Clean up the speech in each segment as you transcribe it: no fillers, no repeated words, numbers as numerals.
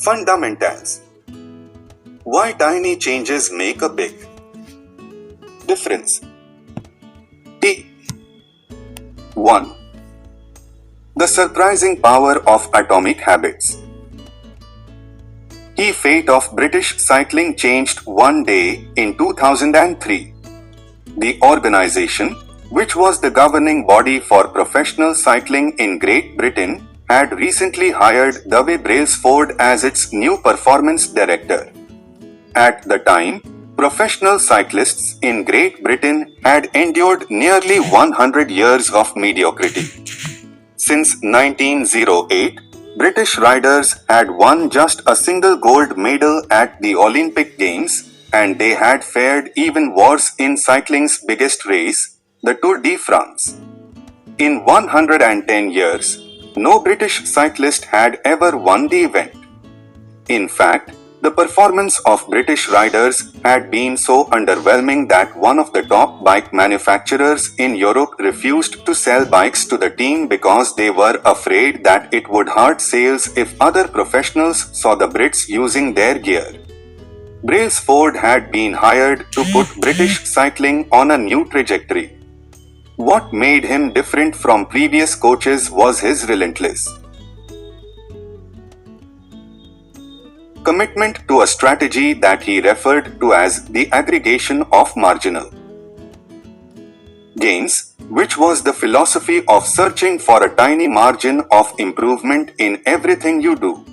Fundamentals. Why tiny changes make a big difference. T. 1. The surprising power of atomic habits. The fate of British cycling changed one day in 2003. The organization, which was the governing body for professional cycling in Great Britain, had recently hired Dave Brailsford as its new performance director. At the time, professional cyclists in Great Britain had endured nearly 100 years of mediocrity. Since 1908, British riders had won just a single gold medal at the Olympic Games, and they had fared even worse in cycling's biggest race, the Tour de France. In 110 years, no British cyclist had ever won the event. In fact, the performance of British riders had been so underwhelming that one of the top bike manufacturers in Europe refused to sell bikes to the team because they were afraid that it would hurt sales if other professionals saw the Brits using their gear. Brailsford had been hired to put British cycling on a new trajectory. What made him different from previous coaches was his relentless commitment to a strategy that he referred to as the aggregation of marginal gains, which was the philosophy of searching for a tiny margin of improvement in everything you do.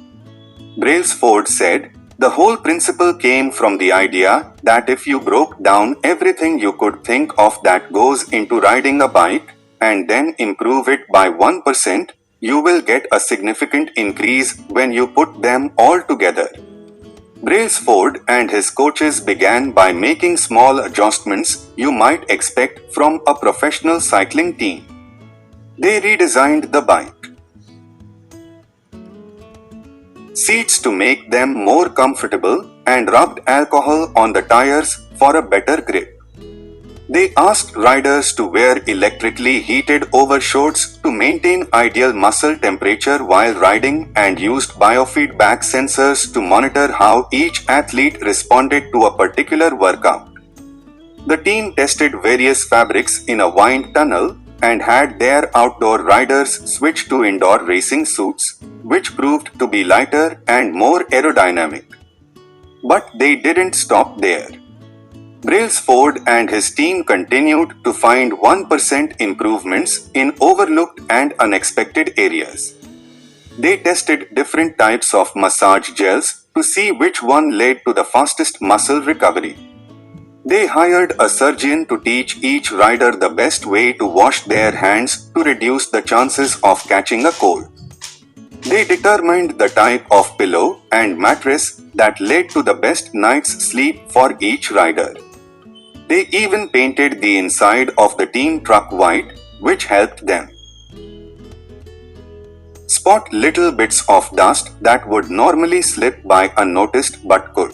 Brailsford said, the whole principle came from the idea that if you broke down everything you could think of that goes into riding a bike, and then improve it by 1%, you will get a significant increase when you put them all together. Brailsford and his coaches began by making small adjustments you might expect from a professional cycling team. They redesigned the bike seats to make them more comfortable and rubbed alcohol on the tires for a better grip. They asked riders to wear electrically heated overshorts to maintain ideal muscle temperature while riding and used biofeedback sensors to monitor how each athlete responded to a particular workout. The team tested various fabrics in a wind tunnel and had their outdoor riders switch to indoor racing suits, which proved to be lighter and more aerodynamic. But they didn't stop there. Brailsford and his team continued to find 1% improvements in overlooked and unexpected areas. They tested different types of massage gels to see which one led to the fastest muscle recovery. They hired a surgeon to teach each rider the best way to wash their hands to reduce the chances of catching a cold. They determined the type of pillow and mattress that led to the best night's sleep for each rider. They even painted the inside of the team truck white, which helped them spot little bits of dust that would normally slip by unnoticed but could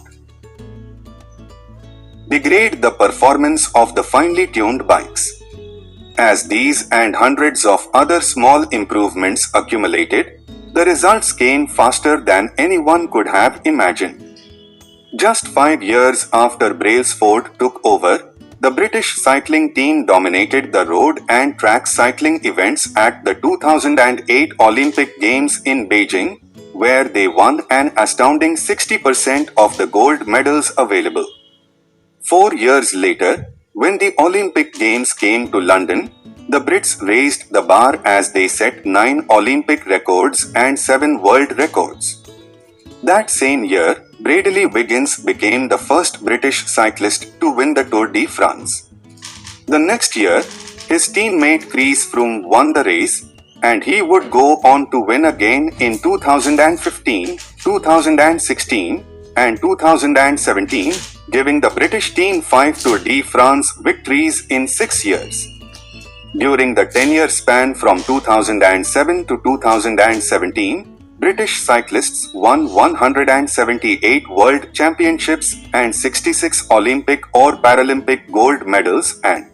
degrade the performance of the finely tuned bikes. As these and hundreds of other small improvements accumulated, the results came faster than anyone could have imagined. Just 5 years after Brailsford took over, the British cycling team dominated the road and track cycling events at the 2008 Olympic Games in Beijing, where they won an astounding 60% of the gold medals available. 4 years later, when the Olympic Games came to London, the Brits raised the bar as they set 9 Olympic records and 7 world records. That same year, Bradley Wiggins became the first British cyclist to win the Tour de France. The next year, his teammate Chris Froome won the race, and he would go on to win again in 2015, 2016, and 2017, giving the British team 5 Tour de France victories in 6 years. During the 10-year span from 2007 to 2017, British cyclists won 178 World Championships and 66 Olympic or Paralympic gold medals and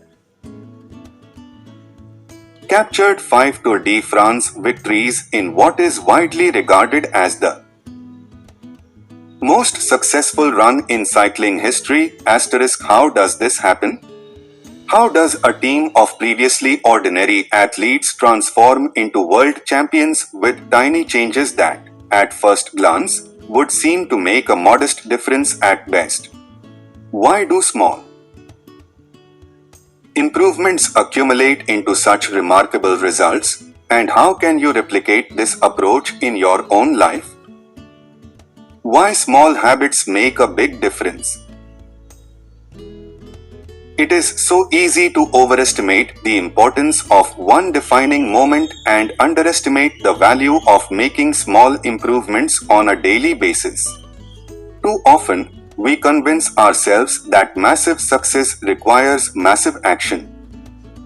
captured 5 Tour de France victories in what is widely regarded as the Most successful run in cycling history. How does this happen? How does a team of previously ordinary athletes transform into world champions with tiny changes that, at first glance, would seem to make a modest difference at best? Why do small improvements accumulate into such remarkable results, and how can you replicate this approach in your own life? Why small habits make a big difference? It is so easy to overestimate the importance of one defining moment and underestimate the value of making small improvements on a daily basis. Too often, we convince ourselves that massive success requires massive action.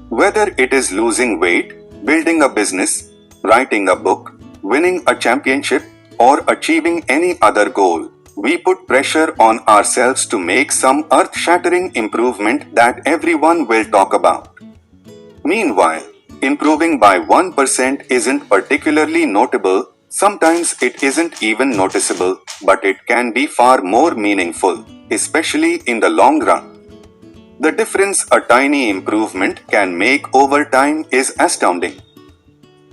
Whether it is losing weight, building a business, writing a book, winning a championship, or achieving any other goal, we put pressure on ourselves to make some earth-shattering improvement that everyone will talk about. Meanwhile, improving by 1% isn't particularly notable, sometimes it isn't even noticeable, but it can be far more meaningful, especially in the long run. The difference a tiny improvement can make over time is astounding.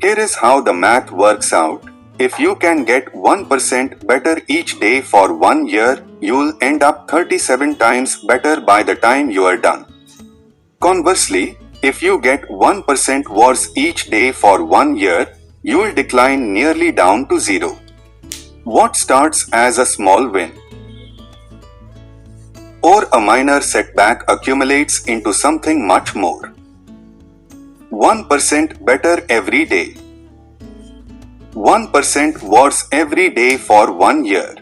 Here is how the math works out. If you can get 1% better each day for 1 year, you'll end up 37 times better by the time you are done. Conversely, if you get 1% worse each day for 1 year, you'll decline nearly down to zero. What starts as a small win or a minor setback accumulates into something much more. 1% better every day. 1% worse every day for 1 year.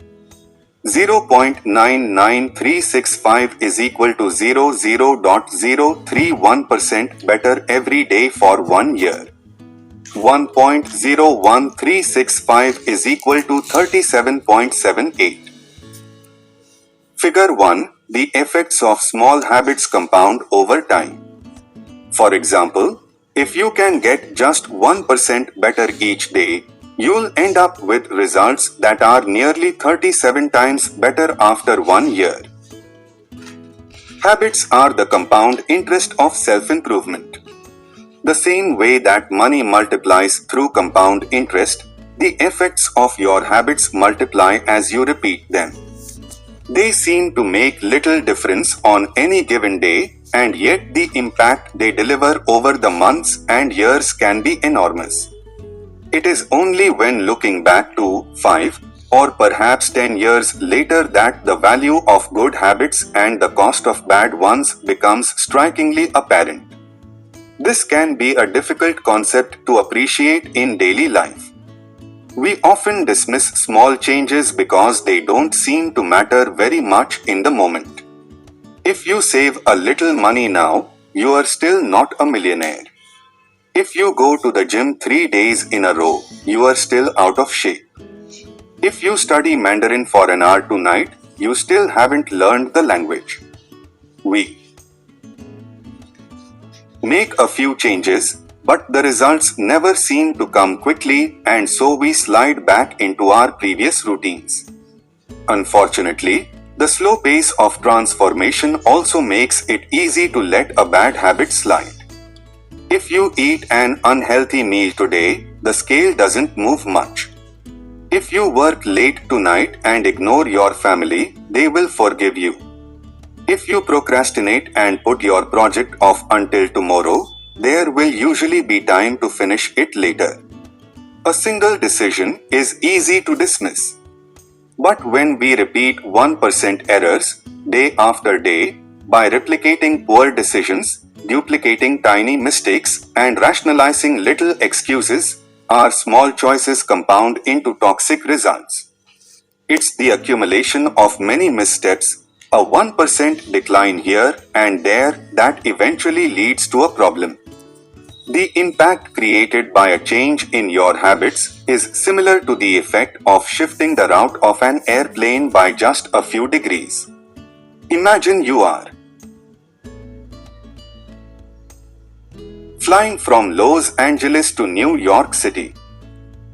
0.99365 is equal to 0.031% better every day for 1 year. 1.01365 is equal to 37.78. Figure 1. The effects of small habits compound over time. For example, if you can get just 1% better each day, you'll end up with results that are nearly 37 times better after 1 year. Habits are the compound interest of self-improvement. The same way that money multiplies through compound interest, the effects of your habits multiply as you repeat them. They seem to make little difference on any given day, and yet the impact they deliver over the months and years can be enormous. It is only when looking back to 5 or perhaps 10 years later that the value of good habits and the cost of bad ones becomes strikingly apparent. This can be a difficult concept to appreciate in daily life. We often dismiss small changes because they don't seem to matter very much in the moment. If you save a little money now, you are still not a millionaire. If you go to the gym 3 days in a row, you are still out of shape. If you study Mandarin for an hour tonight, you still haven't learned the language. We make a few changes, but the results never seem to come quickly, and so we slide back into our previous routines. Unfortunately, the slow pace of transformation also makes it easy to let a bad habit slide. If you eat an unhealthy meal today, the scale doesn't move much. If you work late tonight and ignore your family, they will forgive you. If you procrastinate and put your project off until tomorrow, there will usually be time to finish it later. A single decision is easy to dismiss. But when we repeat 1% errors day after day, by replicating poor decisions, duplicating tiny mistakes, and rationalizing little excuses, our small choices compound into toxic results. It's the accumulation of many missteps, a 1% decline here and there, that eventually leads to a problem. The impact created by a change in your habits is similar to the effect of shifting the route of an airplane by just a few degrees. Imagine you are flying from Los Angeles to New York City.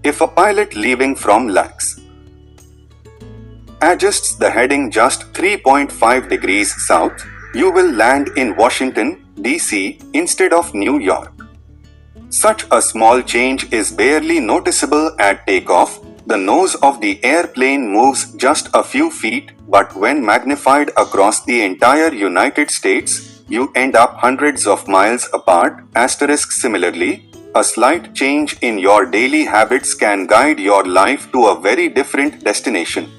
If a pilot leaving from Lax adjusts the heading just 3.5 degrees south, you will land in Washington, D.C. instead of New York. Such a small change is barely noticeable at takeoff. The nose of the airplane moves just a few feet, but when magnified across the entire United States, you end up hundreds of miles apart. Similarly, a slight change in your daily habits can guide your life to a very different destination.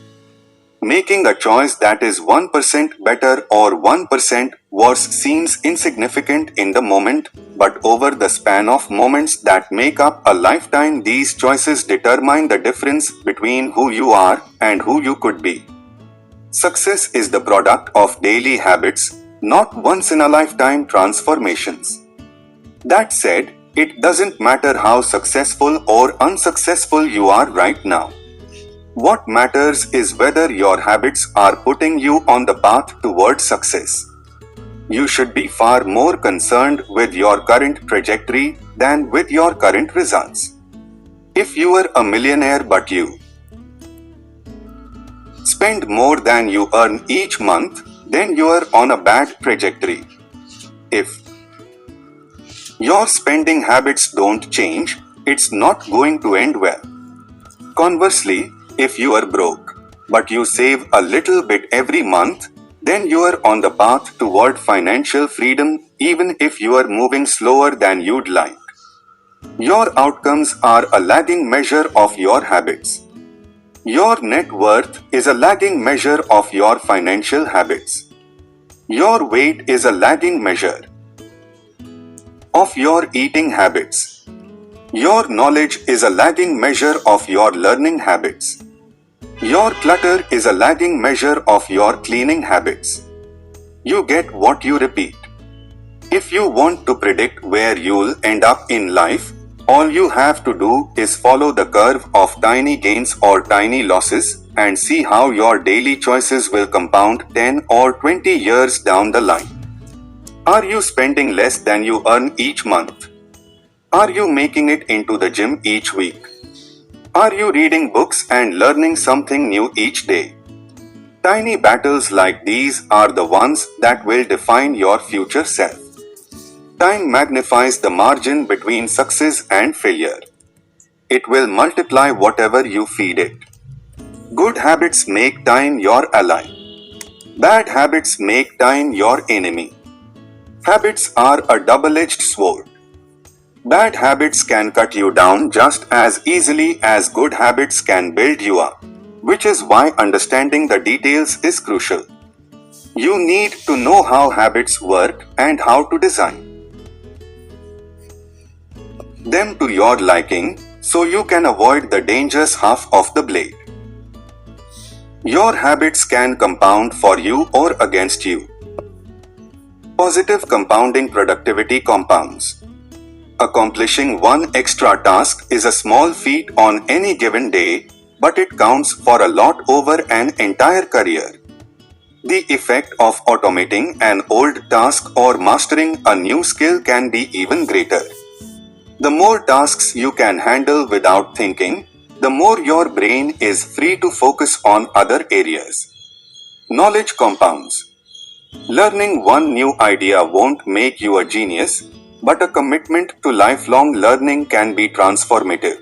Making a choice that is 1% better or 1% worse seems insignificant in the moment, but over the span of moments that make up a lifetime, these choices determine the difference between who you are and who you could be. Success is the product of daily habits, not once-in-a-lifetime transformations. That said, it doesn't matter how successful or unsuccessful you are right now. What matters is whether your habits are putting you on the path towards success. You should be far more concerned with your current trajectory than with your current results. If you were a millionaire but you spend more than you earn each month, then you are on a bad trajectory. If your spending habits don't change, it's not going to end well. Conversely, if you are broke, but you save a little bit every month, then you are on the path toward financial freedom, even if you are moving slower than you'd like. Your outcomes are a lagging measure of your habits. Your net worth is a lagging measure of your financial habits. Your weight is a lagging measure of your eating habits. Your knowledge is a lagging measure of your learning habits. Your clutter is a lagging measure of your cleaning habits. You get what you repeat. If you want to predict where you'll end up in life, all you have to do is follow the curve of tiny gains or tiny losses and see how your daily choices will compound 10 or 20 years down the line. Are you spending less than you earn each month? Are you making it into the gym each week? Are you reading books and learning something new each day? Tiny battles like these are the ones that will define your future self. Time magnifies the margin between success and failure. It will multiply whatever you feed it. Good habits make time your ally. Bad habits make time your enemy. Habits are a double-edged sword. Bad habits can cut you down just as easily as good habits can build you up, which is why understanding the details is crucial. You need to know how habits work and how to design them to your liking so you can avoid the dangerous half of the blade. Your habits can compound for you or against you. Positive compounding productivity compounds. Accomplishing one extra task is a small feat on any given day, but it counts for a lot over an entire career. The effect of automating an old task or mastering a new skill can be even greater. The more tasks you can handle without thinking, the more your brain is free to focus on other areas. Knowledge compounds. Learning one new idea won't make you a genius, but a commitment to lifelong learning can be transformative.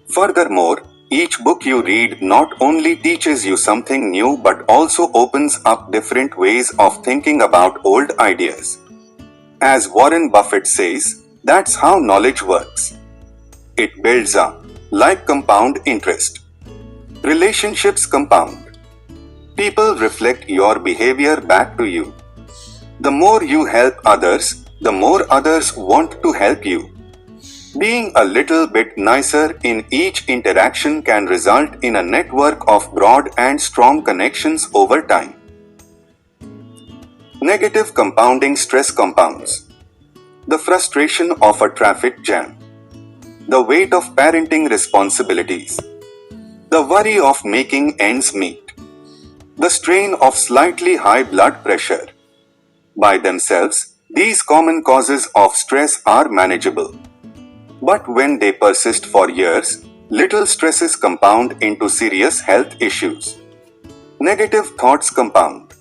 Furthermore, each book you read not only teaches you something new but also opens up different ways of thinking about old ideas. As Warren Buffett says, that's how knowledge works. It builds up, like compound interest. Relationships compound. People reflect your behavior back to you. The more you help others, the more others want to help you. Being a little bit nicer in each interaction can result in a network of broad and strong connections over time. Negative compounding stress compounds. The frustration of a traffic jam. The weight of parenting responsibilities. The worry of making ends meet. The strain of slightly high blood pressure. By themselves, these common causes of stress are manageable. But when they persist for years, little stresses compound into serious health issues. Negative thoughts compound.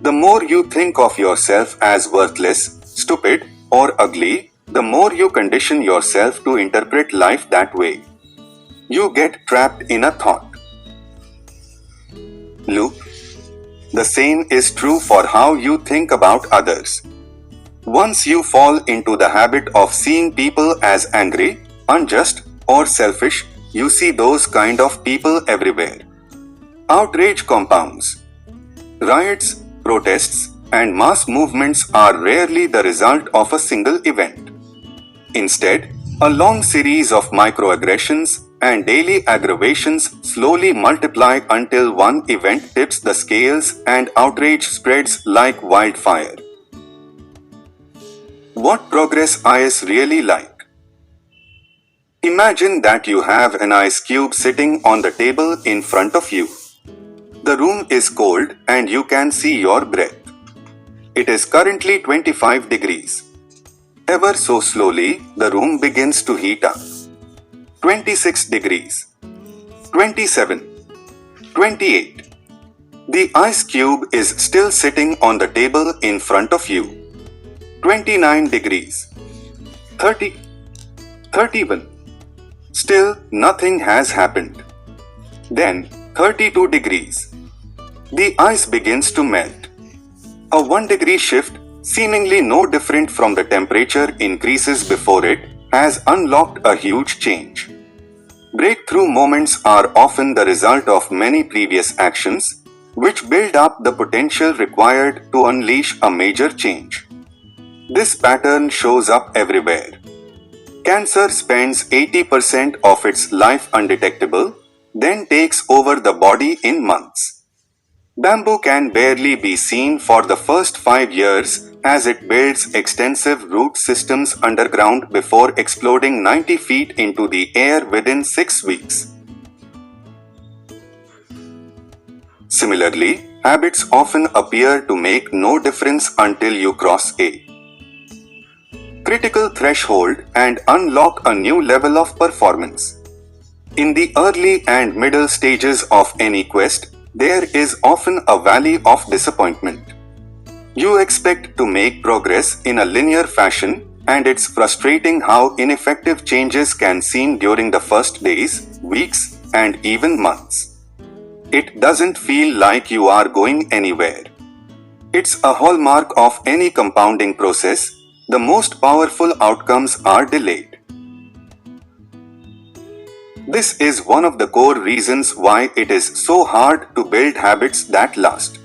The more you think of yourself as worthless, stupid, or ugly, the more you condition yourself to interpret life that way. You get trapped in a thought loop. The same is true for how you think about others. Once you fall into the habit of seeing people as angry, unjust, or selfish, you see those kind of people everywhere. Outrage compounds. Riots, protests, and mass movements are rarely the result of a single event. Instead, a long series of microaggressions and daily aggravations slowly multiply until one event tips the scales and outrage spreads like wildfire. What progress is really like? Imagine that you have an ice cube sitting on the table in front of you. The room is cold and you can see your breath. It is currently 25 degrees. Ever so slowly, the room begins to heat up. 26 degrees. 27. 28. The ice cube is still sitting on the table in front of you. 29 degrees. 30. 31. Still, nothing has happened. Then, 32 degrees. The ice begins to melt. A 1 degree shift, seemingly no different from the temperature increases before it, has unlocked a huge change. Breakthrough moments are often the result of many previous actions, which build up the potential required to unleash a major change. This pattern shows up everywhere. Cancer spends 80% of its life undetectable, then takes over the body in months. Bamboo can barely be seen for the first 5 years as it builds extensive root systems underground before exploding 90 feet into the air within 6 weeks. Similarly, habits often appear to make no difference until you cross a critical threshold and unlock a new level of performance. In the early and middle stages of any quest, there is often a valley of disappointment. You expect to make progress in a linear fashion, and it's frustrating how ineffective changes can seem during the first days, weeks, and even months. It doesn't feel like you are going anywhere. It's a hallmark of any compounding process. The most powerful outcomes are delayed. This is one of the core reasons why it is so hard to build habits that last.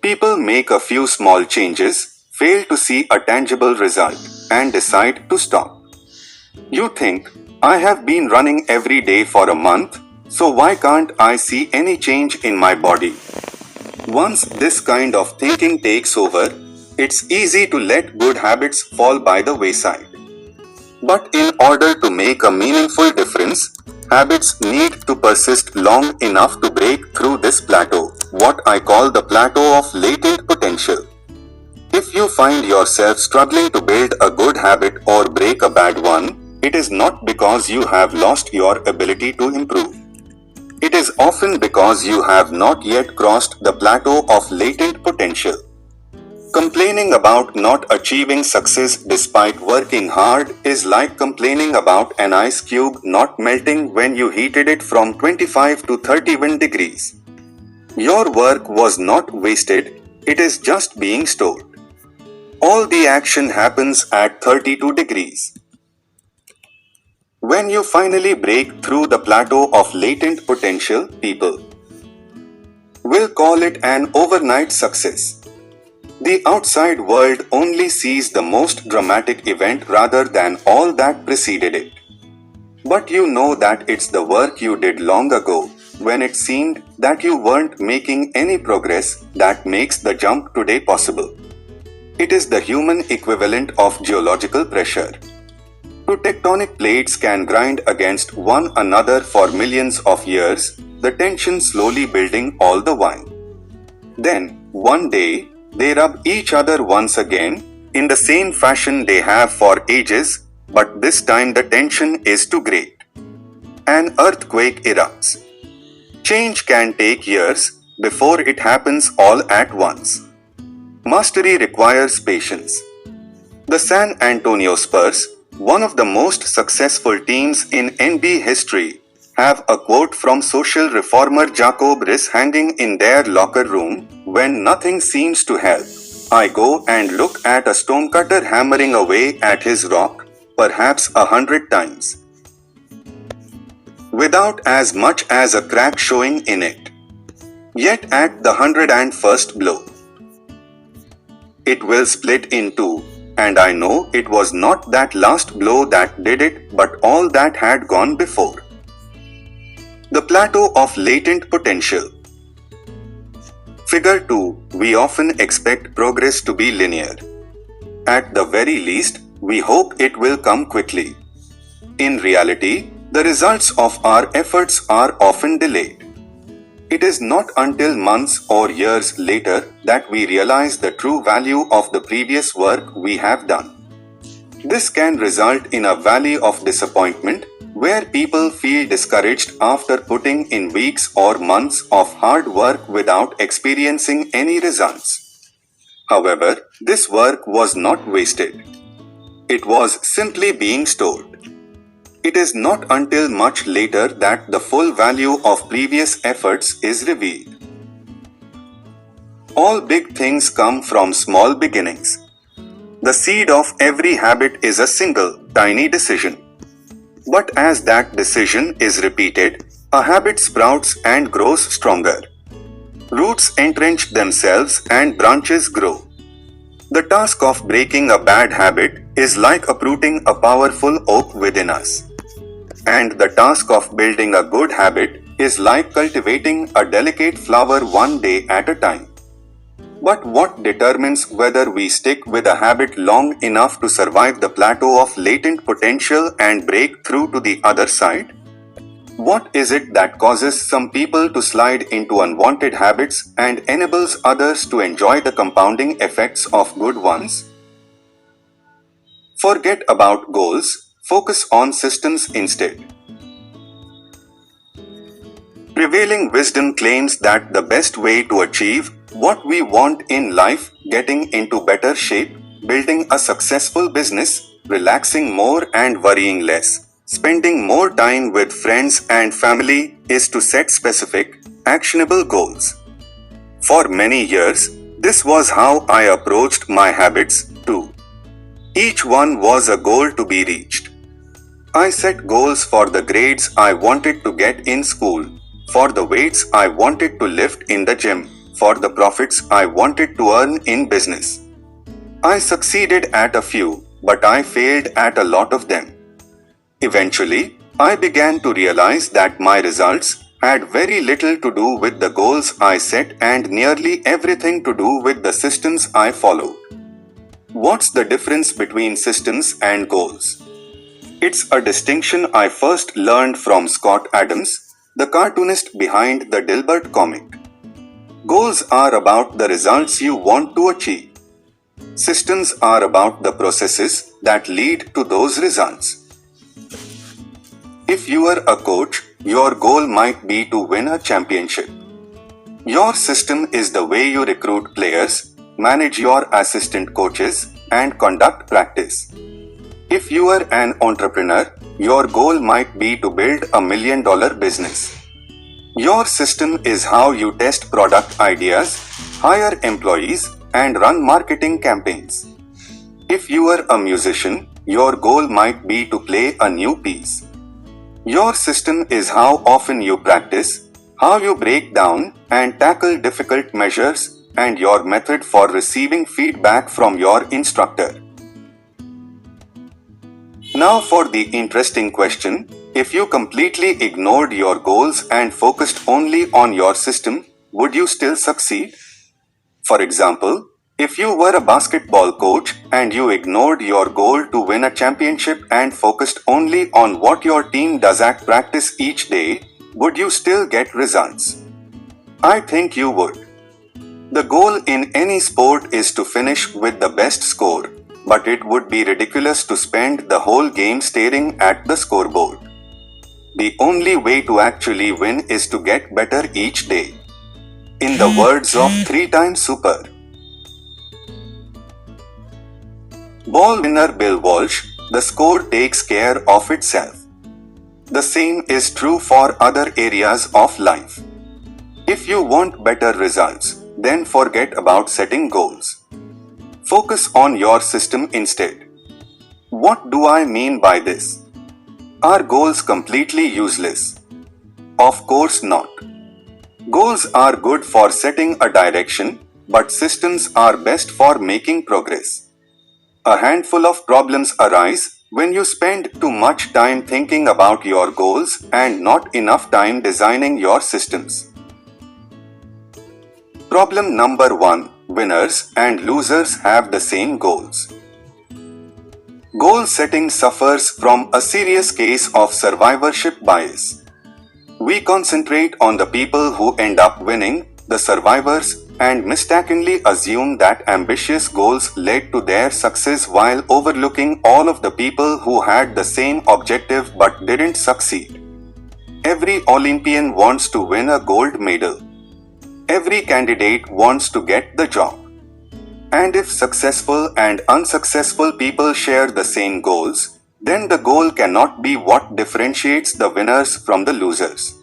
People make a few small changes, fail to see a tangible result, and decide to stop. You think, I have been running every day for a month, so why can't I see any change in my body? Once this kind of thinking takes over, it's easy to let good habits fall by the wayside. But in order to make a meaningful difference, habits need to persist long enough to break through this plateau, what I call the plateau of latent potential. If you find yourself struggling to build a good habit or break a bad one, it is not because you have lost your ability to improve. It is often because you have not yet crossed the plateau of latent potential. Complaining about not achieving success despite working hard is like complaining about an ice cube not melting when you heated it from 25 to 31 degrees. Your work was not wasted, it is just being stored. All the action happens at 32 degrees. When you finally break through the plateau of latent potential, people will call it an overnight success. The outside world only sees the most dramatic event rather than all that preceded it. But you know that it's the work you did long ago, when it seemed that you weren't making any progress, that makes the jump today possible. It is the human equivalent of geological pressure. Two tectonic plates can grind against one another for millions of years, the tension slowly building all the while. Then, one day, they rub each other once again, in the same fashion they have for ages, but this time the tension is too great. An earthquake erupts. Change can take years, before it happens all at once. Mastery requires patience. The San Antonio Spurs, one of the most successful teams in NBA history, have a quote from social reformer Jacob Riis hanging in their locker room: "When nothing seems to help, I go and look at a stonecutter hammering away at his rock, perhaps 100 times, without as much as a crack showing in it. Yet at the 101st blow, it will split in two, and I know it was not that last blow that did it, but all that had gone before." The plateau of latent potential. Figure 2. We often expect progress to be linear. At the very least, we hope it will come quickly. In reality, the results of our efforts are often delayed. It is not until months or years later that we realize the true value of the previous work we have done. This can result in a valley of disappointment, where people feel discouraged after putting in weeks or months of hard work without experiencing any results. However, this work was not wasted. It was simply being stored. It is not until much later that the full value of previous efforts is revealed. All big things come from small beginnings. The seed of every habit is a single, tiny decision. But as that decision is repeated, a habit sprouts and grows stronger. Roots entrench themselves and branches grow. The task of breaking a bad habit is like uprooting a powerful oak within us. And the task of building a good habit is like cultivating a delicate flower one day at a time. But what determines whether we stick with a habit long enough to survive the plateau of latent potential and break through to the other side? What is it that causes some people to slide into unwanted habits and enables others to enjoy the compounding effects of good ones? Forget about goals. Focus on systems instead. Prevailing wisdom claims that the best way to achieve what we want in life, getting into better shape, building a successful business, relaxing more and worrying less, spending more time with friends and family, is to set specific, actionable goals. For many years, this was how I approached my habits too. Each one was a goal to be reached. I set goals for the grades I wanted to get in school, for the weights I wanted to lift in the gym, for the profits I wanted to earn in business. I succeeded at a few, but I failed at a lot of them. Eventually, I began to realize that my results had very little to do with the goals I set and nearly everything to do with the systems I followed. What's the difference between systems and goals? It's a distinction I first learned from Scott Adams, the cartoonist behind the Dilbert comic. Goals are about the results you want to achieve. Systems are about the processes that lead to those results. If you are a coach, your goal might be to win a championship. Your system is the way you recruit players, manage your assistant coaches, and conduct practice. If you are an entrepreneur, your goal might be to build $1 million business. Your system is how you test product ideas, hire employees, and run marketing campaigns. If you are a musician, your goal might be to play a new piece. Your system is how often you practice, how you break down and tackle difficult measures, and your method for receiving feedback from your instructor. Now for the interesting question: if you completely ignored your goals and focused only on your system, would you still succeed? For example, if you were a basketball coach and you ignored your goal to win a championship and focused only on what your team does at practice each day, would you still get results? I think you would. The goal in any sport is to finish with the best score, but it would be ridiculous to spend the whole game staring at the scoreboard. The only way to actually win is to get better each day. In the words of 3-time Super Bowl winner Bill Walsh, the score takes care of itself. The same is true for other areas of life. If you want better results, then forget about setting goals. Focus on your system instead. What do I mean by this? Are goals completely useless? Of course not. Goals are good for setting a direction, but systems are best for making progress. A handful of problems arise when you spend too much time thinking about your goals and not enough time designing your systems. Problem number 1. Winners and losers have the same goals. Goal setting suffers from a serious case of survivorship bias. We concentrate on the people who end up winning, the survivors, and mistakenly assume that ambitious goals led to their success while overlooking all of the people who had the same objective but didn't succeed. Every Olympian wants to win a gold medal. Every candidate wants to get the job. And if successful and unsuccessful people share the same goals, then the goal cannot be what differentiates the winners from the losers.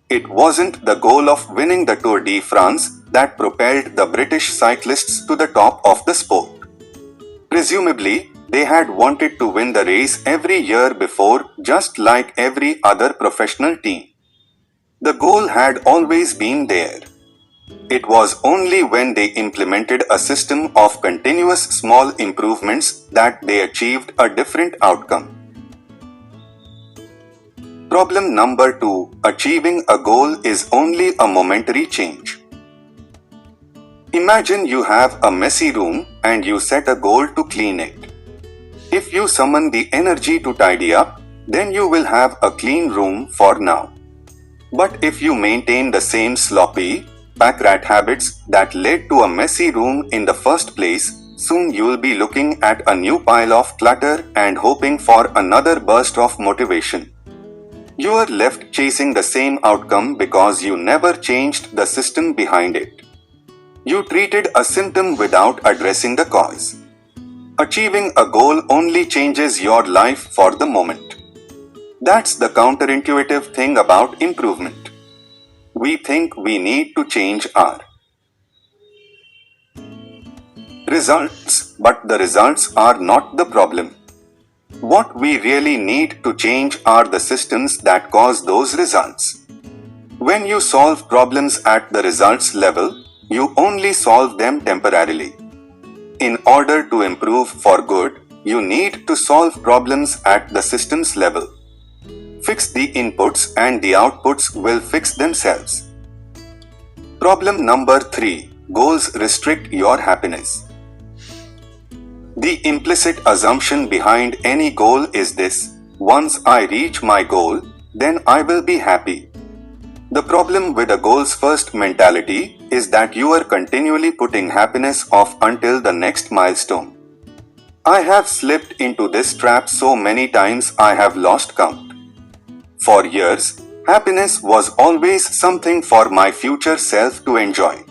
It wasn't the goal of winning the Tour de France that propelled the British cyclists to the top of the sport. Presumably, they had wanted to win the race every year before, just like every other professional team. The goal had always been there. It was only when they implemented a system of continuous small improvements that they achieved a different outcome. Problem number 2. Achieving a goal is only a momentary change. Imagine you have a messy room and you set a goal to clean it. If you summon the energy to tidy up, then you will have a clean room for now. But if you maintain the same sloppy, pack-rat habits that led to a messy room in the first place, soon you'll be looking at a new pile of clutter and hoping for another burst of motivation. You are left chasing the same outcome because you never changed the system behind it. You treated a symptom without addressing the cause. Achieving a goal only changes your life for the moment. That's the counterintuitive thing about improvement. We think we need to change our results, but the results are not the problem. What we really need to change are the systems that cause those results. When you solve problems at the results level, you only solve them temporarily. In order to improve for good, you need to solve problems at the systems level. Fix the inputs and the outputs will fix themselves. Problem number 3. Goals restrict your happiness. The implicit assumption behind any goal is this: once I reach my goal, then I will be happy. The problem with a goals first mentality is that you are continually putting happiness off until the next milestone. I have slipped into this trap so many times I have lost count. For years, happiness was always something for my future self to enjoy.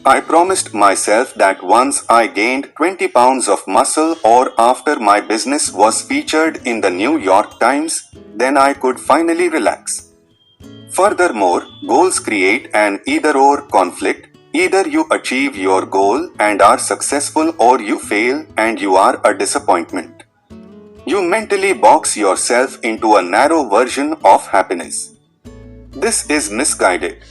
I promised myself that once I gained 20 pounds of muscle or after my business was featured in the New York Times, then I could finally relax. Furthermore, goals create an either-or conflict. Either you achieve your goal and are successful, or you fail and you are a disappointment. You mentally box yourself into a narrow version of happiness. This is misguided.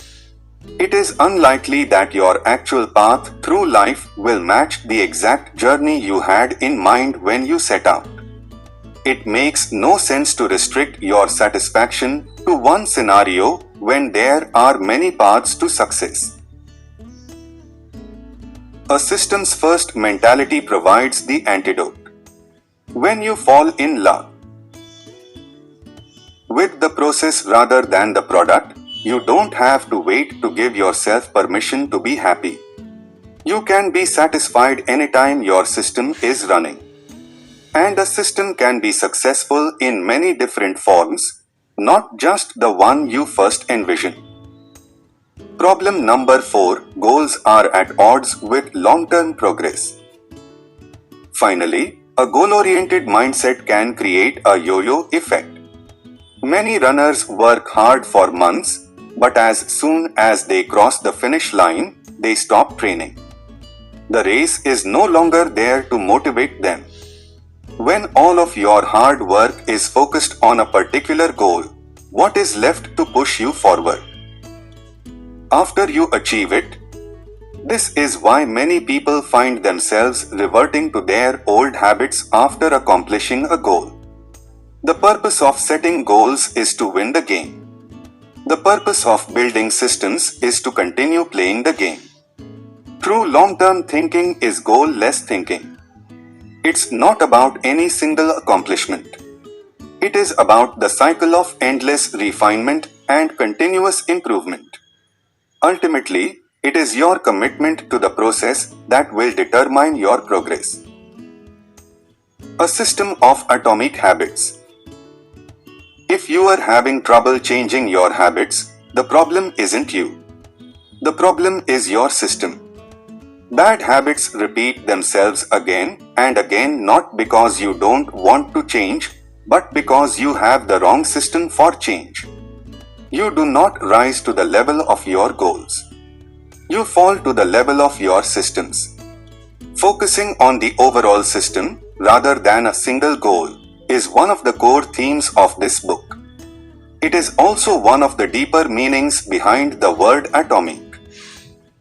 It is unlikely that your actual path through life will match the exact journey you had in mind when you set out. It makes no sense to restrict your satisfaction to one scenario when there are many paths to success. A systems first mentality provides the antidote. When you fall in love with the process rather than the product, you don't have to wait to give yourself permission to be happy. You can be satisfied anytime your system is running. And a system can be successful in many different forms, not just the one you first envision. Problem number 4. Goals are at odds with long-term progress. Finally, a goal-oriented mindset can create a yo-yo effect. Many runners work hard for months, but as soon as they cross the finish line, they stop training. The race is no longer there to motivate them. When all of your hard work is focused on a particular goal, what is left to push you forward? After you achieve it, this is why many people find themselves reverting to their old habits after accomplishing a goal. The purpose of setting goals is to win the game. The purpose of building systems is to continue playing the game. True long-term thinking is goal-less thinking. It's not about any single accomplishment. It is about the cycle of endless refinement and continuous improvement. Ultimately, it is your commitment to the process that will determine your progress. A system of atomic habits. If you are having trouble changing your habits, the problem isn't you. The problem is your system. Bad habits repeat themselves again and again not because you don't want to change, but because you have the wrong system for change. You do not rise to the level of your goals. You fall to the level of your systems. Focusing on the overall system rather than a single goal is one of the core themes of this book. It is also one of the deeper meanings behind the word atomic.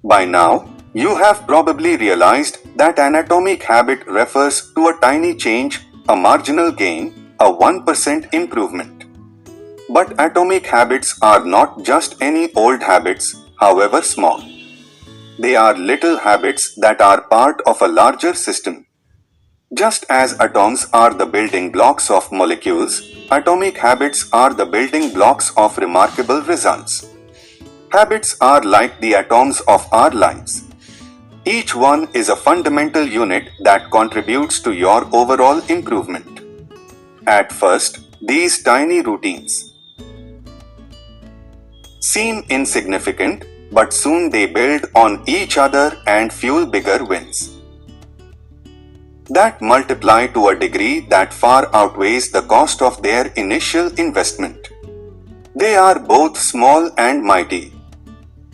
By now, you have probably realized that an atomic habit refers to a tiny change, a marginal gain, a 1% improvement. But atomic habits are not just any old habits, however small. They are little habits that are part of a larger system. Just as atoms are the building blocks of molecules, atomic habits are the building blocks of remarkable results. Habits are like the atoms of our lives. Each one is a fundamental unit that contributes to your overall improvement. At first, these tiny routines seem insignificant, but soon they build on each other and fuel bigger wins that multiply to a degree that far outweighs the cost of their initial investment. They are both small and mighty.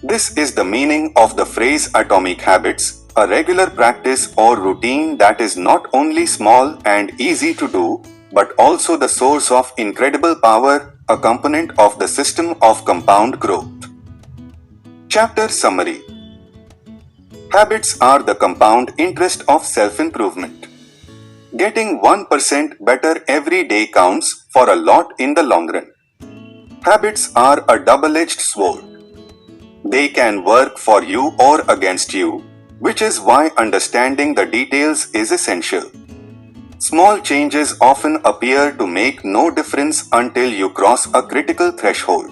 This is the meaning of the phrase atomic habits, a regular practice or routine that is not only small and easy to do, but also the source of incredible power, a component of the system of compound growth. Chapter Summary. Habits are the compound interest of self-improvement. Getting 1% better every day counts for a lot in the long run. Habits are a double-edged sword. They can work for you or against you, which is why understanding the details is essential. Small changes often appear to make no difference until you cross a critical threshold.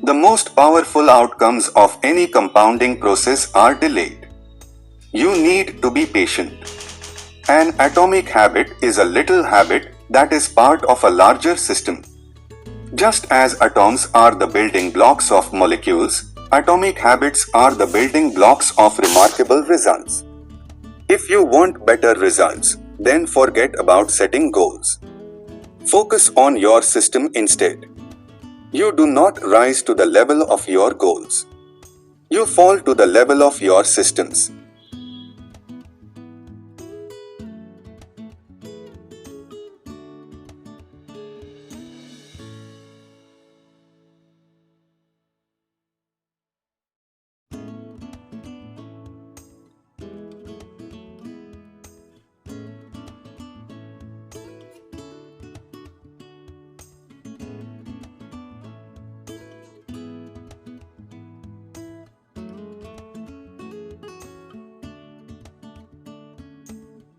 The most powerful outcomes of any compounding process are delayed. You need to be patient. An atomic habit is a little habit that is part of a larger system. Just as atoms are the building blocks of molecules, atomic habits are the building blocks of remarkable results. If you want better results, then forget about setting goals. Focus on your system instead. You do not rise to the level of your goals. You fall to the level of your systems.